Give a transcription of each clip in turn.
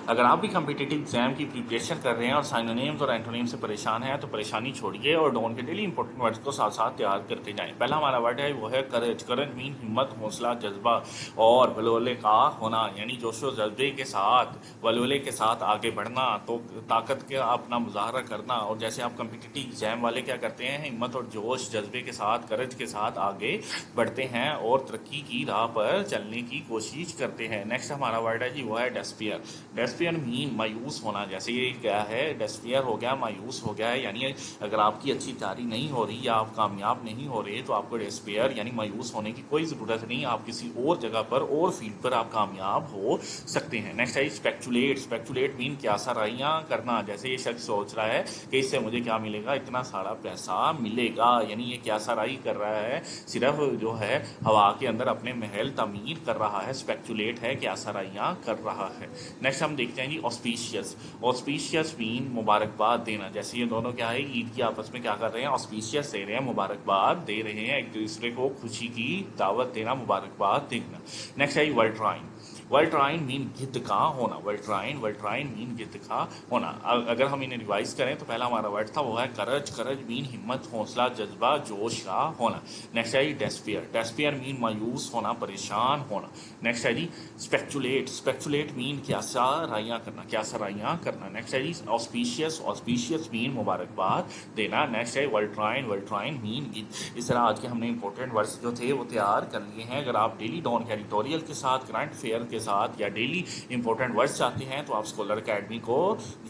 अगर आप भी कम्पिटिटिव एग्जाम की प्रिपरेशन कर रहे हैं और साइनोनिम्स और एंटोनिम्स से परेशान हैं तो परेशानी छोड़िए और डॉन के डेली इंपॉर्टेंट वर्ड्स को साथ साथ तैयार करते जाएं। पहला हमारा वर्ड है वो है करेज। करेज मीन हिम्मत, हौसला, जज्बा और वलवले का होना, यानी जोशो जज्बे के साथ, वलवले के साथ आगे बढ़ना, तो ताकत का अपना मुजाहरा करना। और जैसे आप कम्पिटिटिव एग्जाम वाले क्या करते हैं, हिम्मत और जोश जज्बे के साथ, करेज के साथ आगे बढ़ते हैं और तरक्की की राह पर चलने की कोशिश करते हैं। नेक्स्ट हमारा वर्ड है जी वो है डेस्पियर। डेस्पियर मीन मायूस होना। जैसे ये क्या है, डेस्पियर हो गया, मायूस हो गया है, यानी अगर आपकी अच्छी तैयारी नहीं हो रही या आप कामयाब नहीं हो रहे तो आपको डेस्पियर यानी मायूस होने की कोई ज़रूरत नहीं। आप किसी और जगह पर और फील्ड पर आप कामयाब हो सकते हैं। नेक्स्ट है स्पेक्चुलेट। स्पेक्चुलेट मीन क्या सराइयाँ करना। जैसे ये शख्स सोच रहा है कि इससे मुझे क्या मिलेगा, इतना सारा पैसा मिलेगा, यानी ये क्या सराई कर रहा है, सिर्फ जो है हवा के अंदर अपने महल तमीर कर रहा है। स्पेक्चुलेट है, क्या सराइयाँ कर रहा है। नेक्स्ट हम देखते हैं जी ऑस्पिशियस। ऑस्पिशियस मीन मुबारकबाद देना। जैसे ये दोनों क्या है, ईद की आपस में क्या कर रहे हैं, ऑस्पिशियस दे रहे हैं, मुबारकबाद दे रहे हैं, एक दूसरे को खुशी की दावत देना, मुबारकबाद देना। नेक्स्ट है वर्ल्ट्राइन। वर्ल्ट्राइन मीन गिद्ध का होना। वर्ल्ट्राइन मीन गिद्ध का होना। अगर हम इन्हें रिवाइज करें तो पहला हमारा वर्ड था वो है करज। करज मीन हिम्मत, हौसला, जज्बा, जोश का होना। नेक्स्ट है जी डेस्पियर। डेस्पियर मीन मायूस होना, परेशान होना। नेक्स्ट है जी स्पेक्चुलेट। स्पेक्चुलेट मीन क्या सराइयाँ करना, क्या सराइयाँ करना। नेक्स्ट है जी ऑस्पिशियस। ऑस्पिशियस मीन मुबारकबाद देना। नेक्स्ट है वर्ल्ट्राइन। वर्ल्ट्राइन मीन गिद्ध। इस तरह आज के हमने इंपॉर्टेंट वर्ड्स जो थे वो तैयार कर लिए हैं। अगर आप डेली डॉन के एडिटोरियल के साथ, करंट फेयर के साथ या डेली इंपॉर्टेंट वर्ड्स चाहते हैं तो आप स्कॉलर अकेडमी को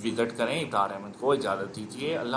विजिट करें। इब्रार अहमद को इजाज़त दीजिए। अल्लाह।